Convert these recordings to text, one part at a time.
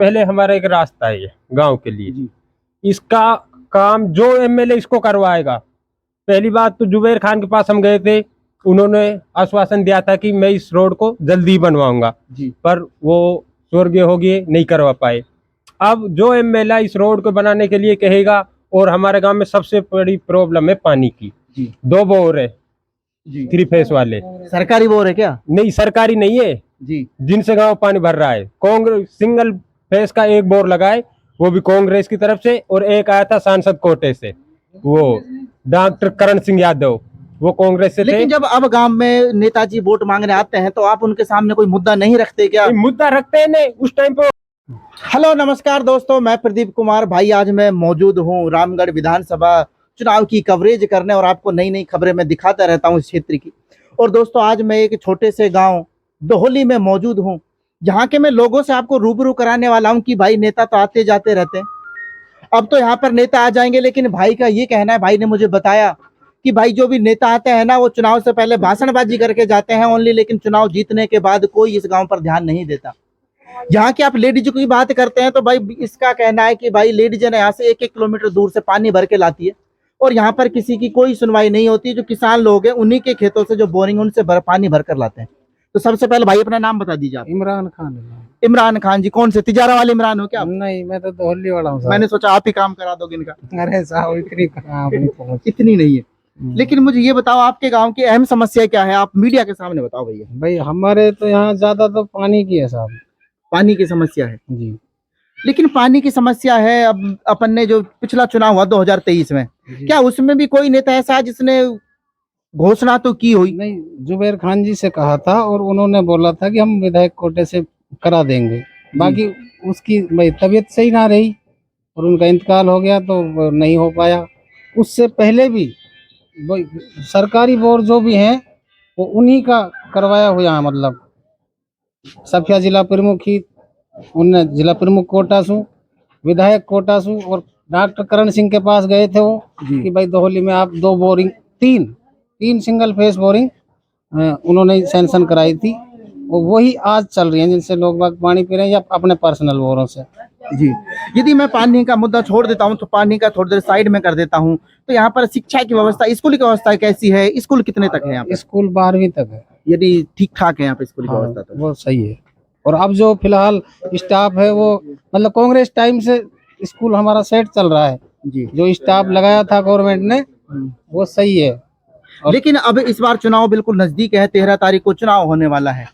पहले हमारा एक रास्ता है ये गांव के लिए जी। इसका काम जो एमएलए इसको करवाएगा। पहली बात तो जुबैर खान के पास हम गए थे, उन्होंने आश्वासन दिया था कि मैं इस रोड को जल्दी बनवाऊंगा जी। पर वो स्वर्गीय हो गए, नहीं करवा पाए। अब जो एमएलए इस रोड को बनाने के लिए कहेगा, और हमारे गांव में सबसे बड़ी प्रॉब्लम है पानी की। जी। 2 बोर है जी। 3 फेस वाले। सरकारी बोर है क्या? नहीं, सरकारी नहीं है जी। जिनसे गांव पानी भर रहा है। कांग्रेस सिंगल फेस का एक बोर लगाए, वो भी कांग्रेस की तरफ से, और एक आया था सांसद कोटे से, वो डॉक्टर करण सिंह यादव, वो कांग्रेस से थे। लेकिन जब अब गांव में नेताजी वोट मांगने आते हैं तो आप उनके सामने कोई मुद्दा नहीं रखते क्या? मुद्दा रखते हैं नहीं उस टाइम पे। हेलो नमस्कार दोस्तों, मैं प्रदीप कुमार भाई। आज मैं मौजूद हूँ रामगढ़ विधानसभा चुनाव की कवरेज करने, और आपको नई नई खबरें मैं दिखाता रहता हूँ इस क्षेत्र की। और दोस्तों, आज मैं एक छोटे से गांव दोहली में मौजूद हूँ, यहाँ के मैं लोगों से आपको रूबरू कराने वाला हूँ कि भाई नेता तो आते जाते रहते हैं। अब तो यहाँ पर नेता आ जाएंगे, लेकिन भाई का ये कहना है, भाई ने मुझे बताया कि भाई जो भी नेता आते हैं ना, वो चुनाव से पहले भाषणबाजी करके जाते हैं ओनली, लेकिन चुनाव जीतने के बाद कोई इस गांव पर ध्यान नहीं देता। यहाँ की आप लेडीज की बात करते हैं तो भाई इसका कहना है कि भाई लेडीज है ना, यहाँ से 1-1 किलोमीटर दूर से पानी भर के लाती है, और यहाँ पर किसी की कोई सुनवाई नहीं होती। जो किसान लोग हैं उन्हीं के खेतों से जो बोरिंग उनसे पानी भर कर लाते हैं। तो सबसे पहले भाई अपना नाम बता दीजिए आप। इमरान खान है। इमरान खान जी, कौन से तिजारा वाले इमरान हो क्या आप? नहीं, मैं तो दोहली वाला हूँ। मैंने सोचा आप ही काम करा दोगे इनका। अरे साहब, इतनी कहाँ अपनी पहुंच। इतनी नहीं है। लेकिन मुझे ये बताओ, आपके गांव की अहम समस्या क्या है? आप मीडिया के सामने बताओ भैया। भाई हमारे तो यहाँ ज्यादा तो पानी की है साहब। पानी की समस्या है जी। लेकिन पानी की समस्या है। अब अपन ने जो पिछला चुनाव हुआ 2023 में, क्या उसमें भी कोई नेता ऐसा है जिसने घोषणा तो की हुई? नहीं, जुबैर खान जी से कहा था और उन्होंने बोला था कि हम विधायक कोटे से करा देंगे। बाकी उसकी भाई तबीयत सही ना रही और उनका इंतकाल हो गया तो वो नहीं हो पाया। उससे पहले भी सरकारी बोर जो भी हैं वो उन्हीं का करवाया हुआ है। मतलब सफिया जिला प्रमुख ही उनने जिला प्रमुख कोटा सु, विधायक कोटा सु, और डॉक्टर करण सिंह के पास गए थे वो कि भाई दोहली में आप 2 बोरिंग, तीन सिंगल फेस बोरिंग उन्होंने सैंक्शन कराई थी, और वही आज चल रही है जिनसे लोग बाग पानी पी रहे हैं या अपने पर्सनल बोरों से। जी। यदि मैं पानी का मुद्दा छोड़ देता हूं तो पानी का थोड़ी देर साइड में कर देता हूं, तो यहाँ पर शिक्षा की व्यवस्था, स्कूल की व्यवस्था कैसी है? स्कूल कितने तक है यहाँ पे? स्कूल 12वीं तक है। यदि ठीक ठाक है यहाँ पे स्कूल की हाँ, व्यवस्था तो वो सही है। और अब जो फिलहाल स्टाफ है वो मतलब कांग्रेस टाइम से स्कूल हमारा सेट चल रहा है। जी। जो स्टाफ लगाया था गवर्नमेंट ने वो सही है। लेकिन अब इस बार चुनाव बिल्कुल नजदीक है, 13 तारीख को चुनाव होने वाला है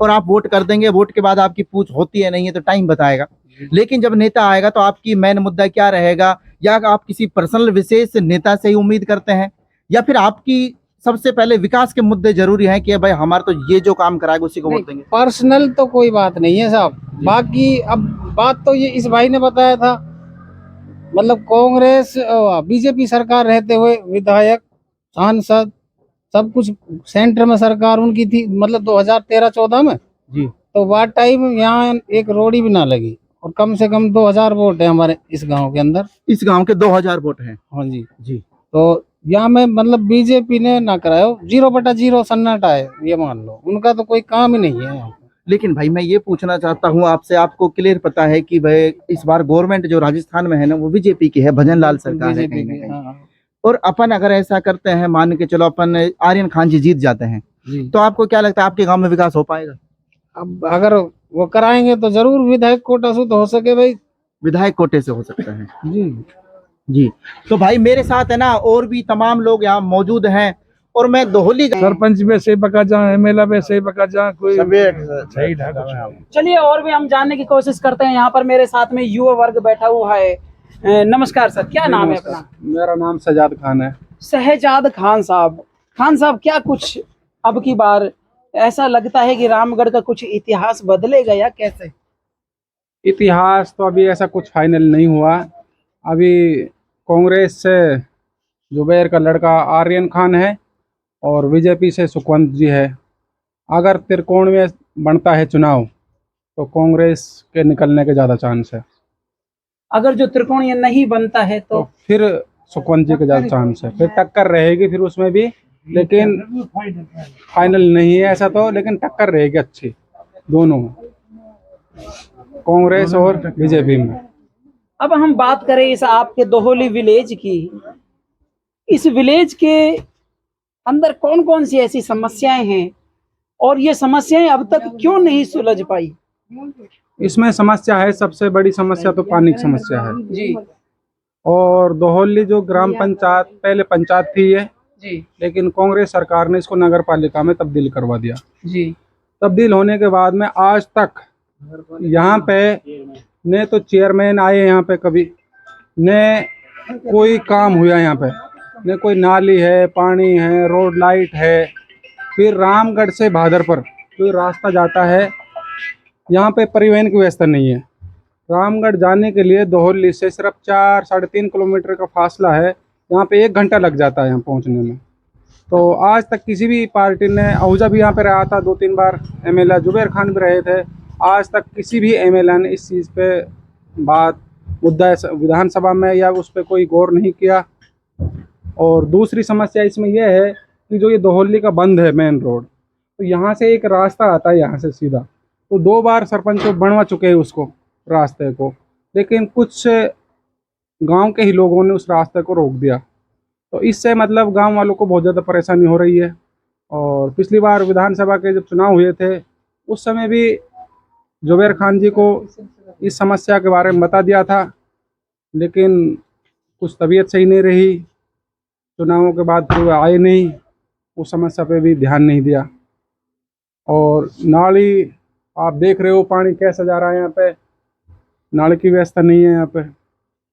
और आप वोट कर देंगे। वोट के बाद आपकी पूछ होती है नहीं है तो टाइम बताएगा। लेकिन जब नेता आएगा तो आपकी मेन मुद्दा क्या रहेगा? या आप किसी पर्सनल विशेष नेता से ही उम्मीद करते हैं, या फिर आपकी सबसे पहले विकास के मुद्दे जरूरी हैं कि भाई हमारा तो ये जो काम कराएगा उसी को वोट देंगे? पर्सनल तो कोई बात नहीं है साहब। बाकी अब बात तो ये इस भाई ने बताया था, मतलब कांग्रेस बीजेपी सरकार रहते हुए विधायक, सांसद, सब कुछ सेंटर में सरकार उनकी थी, मतलब 2013-14 में जी। तो वार टाइम यहाँ एक रोड़ी भी ना लगी, और कम से कम 2000 वोट है हमारे इस गांव के अंदर। इस गांव के 2000 वोट हैं? हाँ जी। जी। तो यहाँ में मतलब बीजेपी ने ना कराया, 0/0 सन्नाटा है, ये मान लो। उनका तो कोई काम ही नहीं है यहाँ। लेकिन भाई मैं ये पूछना चाहता हूँ आपसे, आपको क्लियर पता है कि भाई इस बार गवर्नमेंट जो राजस्थान में है ना वो बीजेपी की है, भजन लाल सरकार है कहीं ना कहीं। और अपन अगर ऐसा करते हैं, मान के चलो अपन आर्यन खान जी जीत जाते हैं, तो आपको क्या लगता है आपके गांव में विकास हो पाएगा? अब अगर वो कराएंगे तो जरूर विधायक कोटा से तो हो सके भाई। विधायक कोटे से हो सकता है जी। जी। तो भाई मेरे साथ है ना और भी तमाम लोग यहाँ मौजूद हैं, और मैं दोहली सरपंच में से बका जा, एमएलए में से बका जा, कोई सही ढंग। चलिए और भी हम जानने की कोशिश करते हैं। यहाँ पर मेरे साथ में युवा वर्ग बैठा हुआ है। नमस्कार सर, क्या नाम है अपना? मेरा नाम सजाद खान है। शहजाद खान साहब। खान साहब, क्या कुछ अब की बार ऐसा लगता है कि रामगढ़ का कुछ इतिहास बदलेगा या कैसे? इतिहास तो अभी ऐसा कुछ फाइनल नहीं हुआ। अभी कांग्रेस से जुबैर का लड़का आर्यन खान है और बीजेपी से सुखवंत जी है। अगर त्रिकोण में बनता है चुनाव तो कांग्रेस के निकलने के ज़्यादा चांस है। अगर जो त्रिकोणीय नहीं बनता है तो फिर सुखवंत जी के ज़्यादा चांस है। फिर टक्कर रहेगी फिर उसमें भी, लेकिन फाइनल नहीं है ऐसा तो, लेकिन टक्कर रहेगी अच्छी दोनों। कांग्रेस और बीजेपी में। अब हम बात करें इस आपके दोहोली विलेज की, इस विलेज के अंदर कौन कौन सी ऐसी समस्याएं हैं और ये समस्याएं अब तक क्यों नहीं सुलझ पाई? इसमें समस्या है, सबसे बड़ी समस्या तो पानी की समस्या है जी और दोहली जो ग्राम पंचायत पहले पंचायत थी ये, जी लेकिन कांग्रेस सरकार ने इसको नगर पालिका में तब्दील करवा दिया। जी तब्दील होने के बाद में आज तक यहाँ पे न तो चेयरमैन आए यहाँ पे कभी, न कोई काम हुआ यहाँ पे, न कोई नाली है, पानी है, रोड लाइट है। फिर रामगढ़ से भादरपुर जो रास्ता जाता है, यहाँ पे परिवहन की व्यवस्था नहीं है। रामगढ़ जाने के लिए दोहली से सिर्फ 4-3.5 किलोमीटर का फासला है, यहाँ पे 1 घंटा लग जाता है यहाँ पहुँचने में। तो आज तक किसी भी पार्टी ने, आहूजा भी यहाँ पे रहा था 2-3 बार एमएलए, जुबैर खान भी रहे थे, आज तक किसी भी एमएलए ने इस चीज़ पे बात मुद्दा विधानसभा में या उस पर कोई गौर नहीं किया। और दूसरी समस्या इसमें यह है कि जो ये दोहली का बंद है मेन रोड, तो यहाँ से एक रास्ता आता है यहाँ से सीधा, तो 2 बार सरपंच को बनवा चुके हैं उसको रास्ते को, लेकिन कुछ गांव के ही लोगों ने उस रास्ते को रोक दिया। तो इससे मतलब गांव वालों को बहुत ज़्यादा परेशानी हो रही है। और पिछली बार विधानसभा के जब चुनाव हुए थे उस समय भी जुबैर खान जी को इस समस्या के बारे में बता दिया था, लेकिन कुछ तबीयत सही नहीं रही, चुनावों के बाद फिर वो आए नहीं, उस समस्या पे भी ध्यान नहीं दिया। और नाली आप देख रहे हो पानी कैसा जा रहा है, यहाँ पे नाली की व्यवस्था नहीं है यहाँ पे।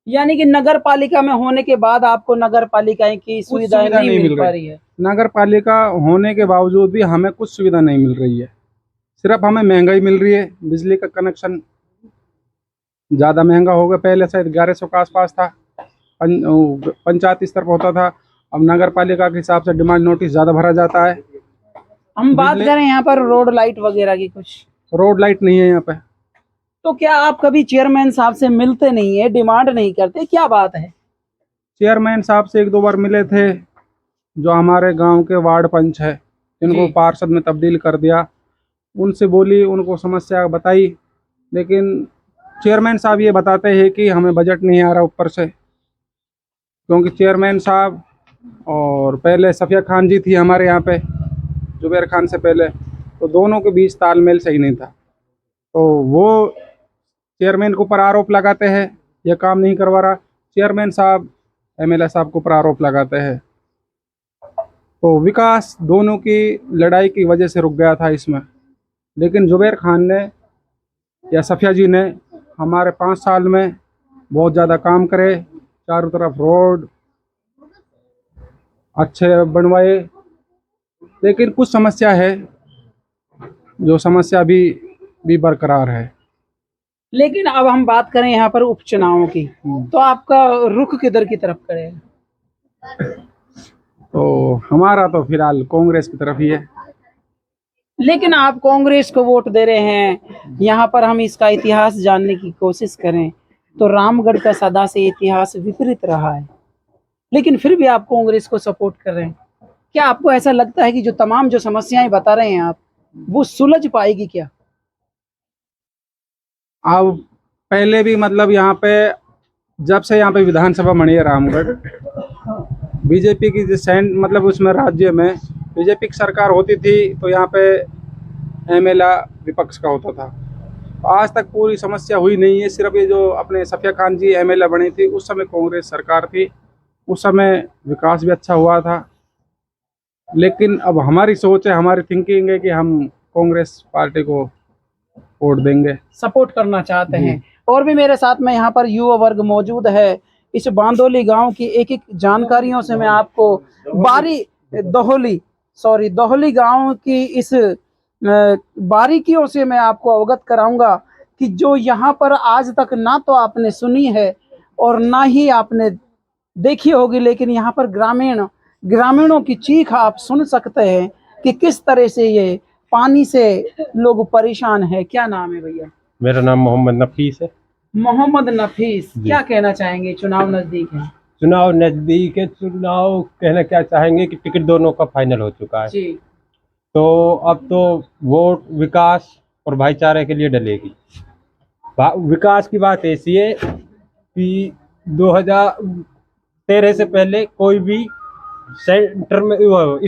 यानी कि नगर पालिका में होने के बाद आपको नगर पालिका की सुविधाएं सुविधा नहीं मिल पा रही है। नगर पालिका होने के बावजूद भी हमें कुछ सुविधा नहीं मिल रही है, सिर्फ हमें महंगाई मिल रही है। बिजली का कनेक्शन ज़्यादा महंगा हो गया, पहले शायद 1100 के आसपास था, पंचायत स्तर पर होता था, अब नगर पालिका के हिसाब से डिमांड नोटिस ज़्यादा भरा जाता है। हम बात करें यहाँ पर रोड लाइट वगैरह की, कुछ रोड लाइट नहीं है यहाँ पे। तो क्या आप कभी चेयरमैन साहब से मिलते नहीं है, डिमांड नहीं करते, क्या बात है? चेयरमैन साहब से 1-2 बार मिले थे, जो हमारे गांव के वार्ड पंच है, इनको जी। पार्षद में तब्दील कर दिया, उनसे बोली, उनको समस्या बताई, लेकिन चेयरमैन साहब ये बताते हैं कि हमें बजट नहीं आ रहा ऊपर से, क्योंकि चेयरमैन साहब और पहले सफिया खान जी थी हमारे यहाँ पे जुबैर खान से पहले, तो दोनों के बीच तालमेल सही नहीं था। तो वो चेयरमैन के ऊपर आरोप लगाते हैं यह काम नहीं करवा रहा, चेयरमैन साहब एमएलए साहब के ऊपर आरोप लगाते हैं। तो विकास दोनों की लड़ाई की वजह से रुक गया था इसमें। लेकिन जुबैर खान ने या सफिया जी ने हमारे 5 साल में बहुत ज़्यादा काम करे, चारों तरफ रोड अच्छे बनवाए, लेकिन कुछ समस्या है, जो समस्या भी बरकरार है। लेकिन अब हम बात करें यहाँ पर उपचुनावों की, तो आपका रुख किधर की तरफ करेगा? तो हमारा तो फिलहाल कांग्रेस की तरफ ही है। लेकिन आप कांग्रेस को वोट दे रहे हैं, यहाँ पर हम इसका इतिहास जानने की कोशिश करें तो रामगढ़ का सदा से इतिहास विपरीत रहा है, लेकिन फिर भी आप कांग्रेस को सपोर्ट कर रहे हैं। क्या आपको ऐसा लगता है कि जो तमाम जो समस्याएं बता रहे हैं आप, वो सुलझ पाएगी क्या? अब पहले भी मतलब यहाँ पे जब से यहाँ पे विधानसभा बनी है रामगढ़, बीजेपी की जो मतलब उसमें राज्य में बीजेपी की सरकार होती थी, तो यहाँ पे एमएलए विपक्ष का होता था। आज तक पूरी समस्या हुई नहीं है, सिर्फ ये जो अपने सफिया खान जी एमएलए बनी थी उस समय कांग्रेस सरकार थी, उस समय विकास भी अच्छा हुआ था। लेकिन अब हमारी सोच है, हमारी थिंकिंग है कि हम कांग्रेस पार्टी को वोट देंगे, सपोर्ट करना चाहते हैं। और भी मेरे साथ में यहाँ पर युवा वर्ग मौजूद है। इस बांदोली गांव की एक एक जानकारियों से मैं आपको दोहली गांव की इस बारीकियों से मैं आपको अवगत कराऊंगा कि जो यहाँ पर आज तक ना तो आपने सुनी है और ना ही आपने देखी होगी, लेकिन यहाँ पर ग्रामीणों की चीख आप सुन सकते हैं कि किस तरह से ये पानी से लोग परेशान है। क्या नाम है भैया? मेरा नाम मोहम्मद नफीस है। मोहम्मद नफीस, क्या कहना चाहेंगे? चुनाव नजदीक है। चुनाव नजदीक है, चुनाव कहना क्या चाहेंगे कि टिकट दोनों का फाइनल हो चुका है, जी। तो अब तो वोट विकास और भाईचारे के लिए डलेगी। विकास की बात ऐसी है कि 2013 से पहले कोई भी सेंटर में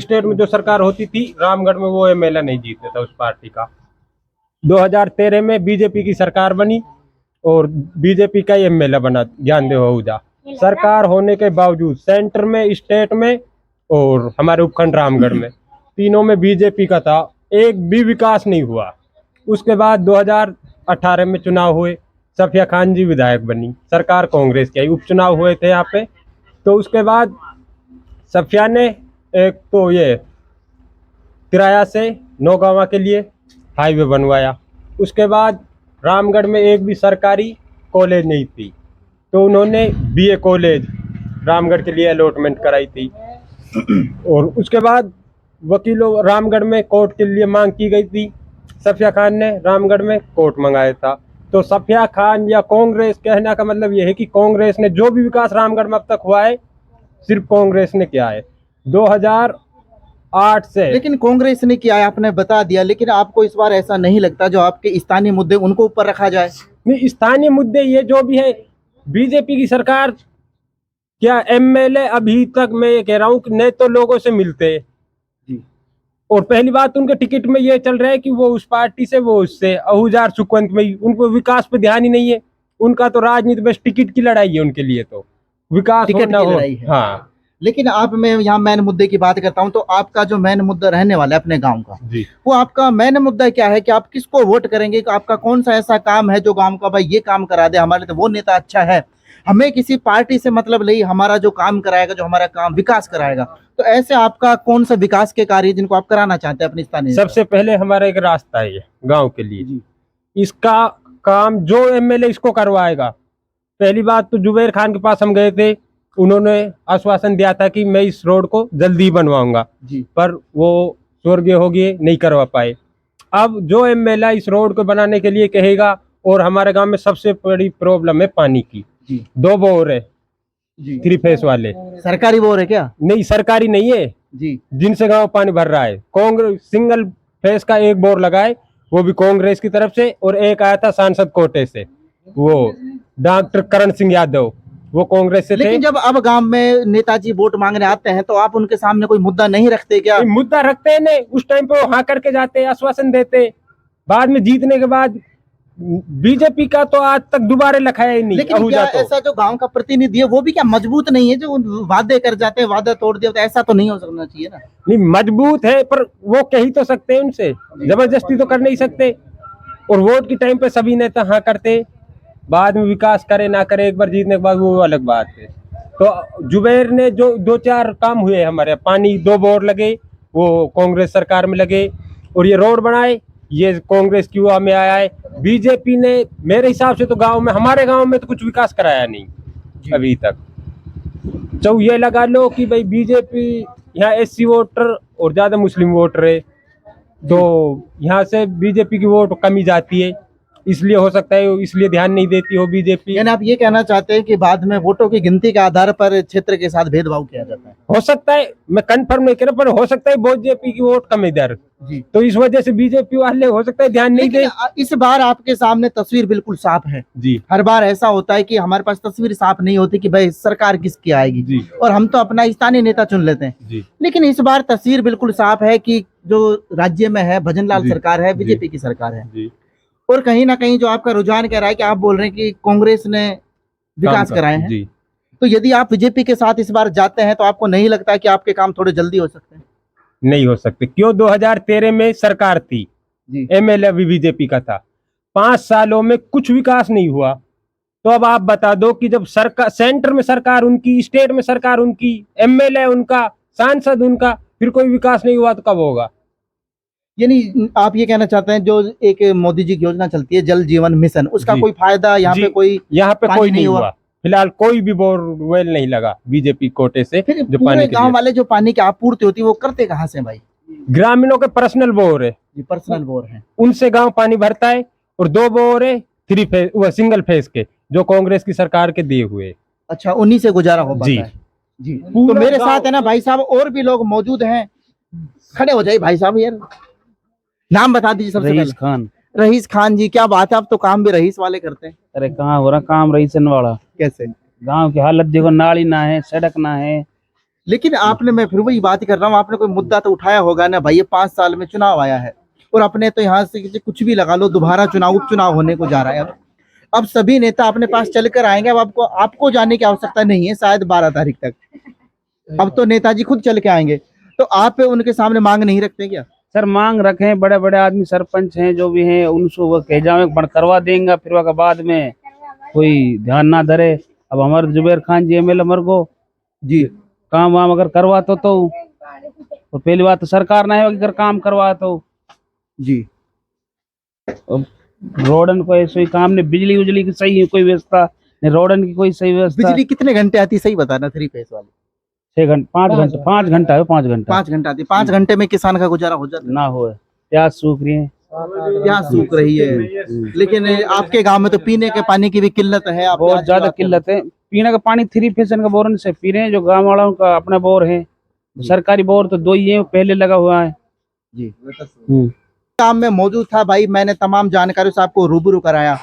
स्टेट में जो सरकार होती थी रामगढ़ में वो एमएलए नहीं जीतता था उस पार्टी का। 2013 में बीजेपी की सरकार बनी और बीजेपी का एमएलए बना ज्ञानदेव आहूजा। सरकार होने के बावजूद सेंटर में, स्टेट में और हमारे उपखंड रामगढ़ में तीनों में बीजेपी का था, एक भी विकास नहीं हुआ। उसके बाद 2018 में चुनाव हुए, सफिया खान जी विधायक बनी, सरकार कांग्रेस की आई, उपचुनाव हुए थे यहाँ पे। तो उसके बाद सफिया ने एक तो ये तिराया से नौगांवा के लिए हाईवे बनवाया। उसके बाद रामगढ़ में एक भी सरकारी कॉलेज नहीं थी, तो उन्होंने बीए कॉलेज रामगढ़ के लिए अलॉटमेंट कराई थी। और उसके बाद वकीलों रामगढ़ में कोर्ट के लिए मांग की गई थी, सफिया खान ने रामगढ़ में कोर्ट मंगाया था। तो सफिया खान या कांग्रेस, कहने का मतलब यह है कि कांग्रेस ने जो भी विकास रामगढ़ में अब तक हुआ है सिर्फ कांग्रेस ने किया है 2008 से। लेकिन कांग्रेस ने किया है, आपने बता दिया, लेकिन आपको इस बार ऐसा नहीं लगता जो आपके स्थानीय मुद्दे उनको ऊपर रखा जाए? नहीं, स्थानीय मुद्दे ये जो भी है, बीजेपी की सरकार क्या एमएलए अभी तक मैं ये कह रहा हूँ कि नहीं तो लोगों से मिलते जी। और पहली बात उनके टिकट में ये चल रहा है कि वो उस पार्टी से वो उससे आहूजा सुखवंत में ही, उनको विकास पे ध्यान ही नहीं है। उनका तो राजनीति बस टिकट की लड़ाई है उनके लिए, तो विकास टिकट हो ना की हो। लड़ाई है। हाँ लेकिन आप, मैं यहाँ मेन मुद्दे की बात करता हूँ, तो आपका जो मेन मुद्दा रहने वाला है अपने गांव का, जी। वो आपका मेन मुद्दा क्या है कि आप किसको वोट करेंगे? कि आपका कौन सा ऐसा काम है जो गांव का भाई ये काम करा दे हमारे, तो वो नेता अच्छा है, हमें किसी पार्टी से मतलब नहीं, हमारा जो काम कराएगा, जो हमारा काम विकास कराएगा। तो ऐसे आपका कौन सा विकास के कार्य जिनको आप कराना चाहते हैं अपने स्थानीय? सबसे पहले हमारा एक रास्ता है गांव के लिए, इसका काम जो एमएलए इसको करवाएगा। पहली बात तो जुबैर खान के पास हम गए थे, उन्होंने आश्वासन दिया था कि मैं इस रोड को जल्दी बनवाऊंगा जी। पर वो स्वर्गीय हो गए, नहीं करवा पाए। अब जो एमएलए इस रोड को बनाने के लिए कहेगा, और हमारे गांव में सबसे बड़ी प्रॉब्लम है पानी की। जी। 2 बोर है जी। 3 फेस वाले। सरकारी बोर है क्या? नहीं, सरकारी नहीं है, जी। जिनसे गांव पानी भर रहा है। कांग्रेस सिंगल फेस का एक बोर लगाए, वो भी कांग्रेस की तरफ से, और एक आया था सांसद कोटे से, वो डॉक्टर करण सिंह यादव, वो कांग्रेस से थे। लेकिन जब अब गांव में नेताजी वोट मांगने आते हैं तो आप उनके सामने कोई मुद्दा नहीं रखते क्या? नहीं, मुद्दा रखते हैं नहीं, उस टाइम पे वो हाँ करके जाते, आश्वासन देते, बाद में जीतने के बाद बीजेपी का तो आज तक दोबारा लखाया ही नहीं। लेकिन क्या ऐसा जो गांव का प्रतिनिधि है वो भी क्या मजबूत नहीं है, जो वादे कर जाते हैं, वादा तोड़ दिया, तो ऐसा तो नहीं हो सकना चाहिए ना? नहीं, मजबूत है पर वो कह ही तो सकते हैं, उनसे जबरदस्ती तो कर नहीं सकते। और वोट के टाइम पे सभी नेता हाँ करते, बाद में विकास करे ना करे, एक बार जीतने के बाद वो अलग बात है। तो जुबैर ने जो 2-4 काम हुए हमारे, पानी 2 बोर लगे, वो कांग्रेस सरकार में लगे, और ये रोड बनाए, ये कांग्रेस की हुआ में आया है। बीजेपी ने मेरे हिसाब से तो गांव में, हमारे गांव में तो कुछ विकास कराया नहीं अभी तक। तो ये लगा लो कि भाई बीजेपी यहाँ एससी वोटर और ज्यादा मुस्लिम वोटर है, तो यहाँ से बीजेपी की वोट कमी जाती है, इसलिए हो सकता है, इसलिए ध्यान नहीं देती हो बीजेपी। यानी आप ये कहना चाहते हैं कि बाद में वोटों की गिनती के आधार पर क्षेत्र के साथ भेदभाव किया जाता है? हो सकता है, मैं कंफर्म नहीं कर रहा, पर हो सकता है बीजेपी की वोट कम इधर, जी। तो इस वजह से बीजेपी वाले हो सकता है ध्यान नहीं दे। इस बार आपके सामने तस्वीर बिल्कुल साफ है। जी। हर बार ऐसा होता है कि हमारे पास तस्वीर साफ नहीं होती कि भाई सरकार किसकी आएगी, जी। और हम तो अपना स्थानीय नेता चुन लेते हैं। जी। लेकिन इस बार तस्वीर बिल्कुल साफ है कि जो राज्य में है भजनलाल जी। सरकार है, जी। बीजेपी की सरकार है। जी। और कहीं ना कहीं जो आपका रुझान कह रहा है कि आप बोल रहे हैं कि कांग्रेस ने विकास कराए हैं, जी। तो यदि आप बीजेपी के साथ इस बार जाते हैं तो आपको नहीं लगता कि आपके काम थोड़े जल्दी हो सकते हैं? नहीं हो सकते, क्यों? 2013 में सरकार थी, एमएलए भी बीजेपी का था, 5 सालों में कुछ विकास नहीं हुआ। तो अब आप बता दो कि जब सरकार, सेंटर में सरकार उनकी, स्टेट में सरकार उनकी, एमएलए उनका, सांसद उनका, फिर कोई विकास नहीं हुआ तो कब होगा? यानी आप ये कहना चाहते हैं जो एक मोदी जी की योजना चलती है जल जीवन मिशन, उसका जी। कोई फायदा यहाँ पे कोई यहाँ पे पानी कोई नहीं नहीं हुआ? हुआ फिलहाल, कोई भी बोरवेल नहीं लगा बीजेपी कोटे से। फिर जो पूरे पानी के गांव लिए वाले जो पानी की आपूर्ति होती है वो करते कहाँ से भाई? ग्रामीणों के पर्सनल बोर है, ये पर्सनल बोर है, उनसे गांव पानी भरता है। और 2 बोर है 3 फेज, वो सिंगल फेज के, जो कांग्रेस की सरकार के दिए हुए। अच्छा, उन्हीं से गुजारा हो पाता जी। है। जी। तो पूरा मेरे गाँव- साथ है ना भाई साहब, और भी लोग मौजूद हैं, खड़े हो जाइए भाई साहब, यार नाम बता दीजिए सबसे रईस पहले। खान। रईस खान जी, क्या बात है, आप तो काम भी रईस वाले करते हैं। अरे कहाँ हो रहा काम रईसन वाला। कैसे? गांव की हालत देखो, नाली ना है, सड़क ना है। लेकिन आपने, मैं फिर वही बात कर रहा हूँ, आपने कोई मुद्दा तो उठाया होगा ना भाई। ये 5 साल में चुनाव आया है और अपने तो यहाँ से कुछ भी लगा लो, दोबारा चुनाव, उपचुनाव होने को जा रहा है। अब सभी नेता अपने पास चलकर आएंगे। अब आपको जाने की आवश्यकता नहीं है, शायद 12 तारीख तक। अब तो नेताजी खुद चल के आएंगे, तो आप उनके सामने मांग नहीं रखते क्या? सर मांग रखे, बड़े बड़े आदमी सरपंच हैं जो भी हैं, उनको वो कह जावे बन करवा देंगे, फिर वह बाद में कोई ध्यान ना धरे। अब हमारे जुबैर खान जी एमएलए मर गो जी, काम वाम अगर करवा तो पहली बात तो सरकार ना है अगर काम करवा तो जी। रोडन को ऐसे काम नहीं, बिजली उजली की सही कोई व्यवस्था नहीं, रोडन की कोई सही व्यवस्था। बिजली कितने घंटे आती, सही बताना, 3 फेस वाली? 6 घंटे 5 घंटे 5 घंटा है, 5 घंटा 5 घंटे आती। 5 घंटे में किसान का गुजारा हो जाता है? ना हो, प्याज सूख रही है। प्याज सूख रही है। लेकिन आपके गांव में तो पीने के पानी की भी किल्लत है। आप बहुत ज्यादा किल्लत है। पीने का पानी 3 फेसन का बोरन से पी रहे हैं, जो गांव वालों का अपना बोर है। सरकारी बोर तो 2 ही है, पहले लगा हुआ है जी। काम में मौजूद था भाई, मैंने तमाम जानकारी से आपको रूबरू कराया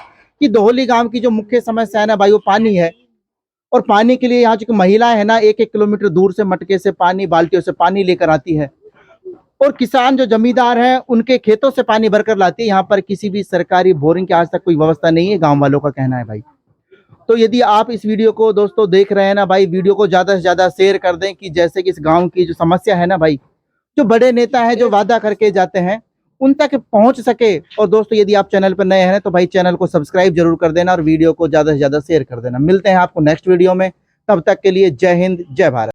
कि दोहली गांव की जो मुख्य समस्या है ना भाई, वो पानी है। और पानी के लिए यहाँ जो महिलाएं है ना, 1-1 किलोमीटर दूर से मटके से पानी, बाल्टियों से पानी लेकर आती है। और किसान जो जमींदार हैं, उनके खेतों से पानी भरकर लाती है। यहाँ पर किसी भी सरकारी बोरिंग की आज तक कोई व्यवस्था नहीं है, गाँव वालों का कहना है भाई। तो यदि आप इस वीडियो को दोस्तों देख रहे हैं ना भाई, वीडियो को ज्यादा से ज्यादा शेयर कर दें कि जैसे कि इस गांव की जो समस्या है ना भाई, जो बड़े नेता हैं जो वादा करके जाते हैं, उन तक पहुंच सके। और दोस्तों यदि आप चैनल पर नए हैं तो भाई चैनल को सब्सक्राइब जरूर कर देना और वीडियो को ज्यादा से ज्यादा शेयर कर देना। मिलते हैं आपको नेक्स्ट वीडियो में, तब तक के लिए जय हिंद, जय भारत।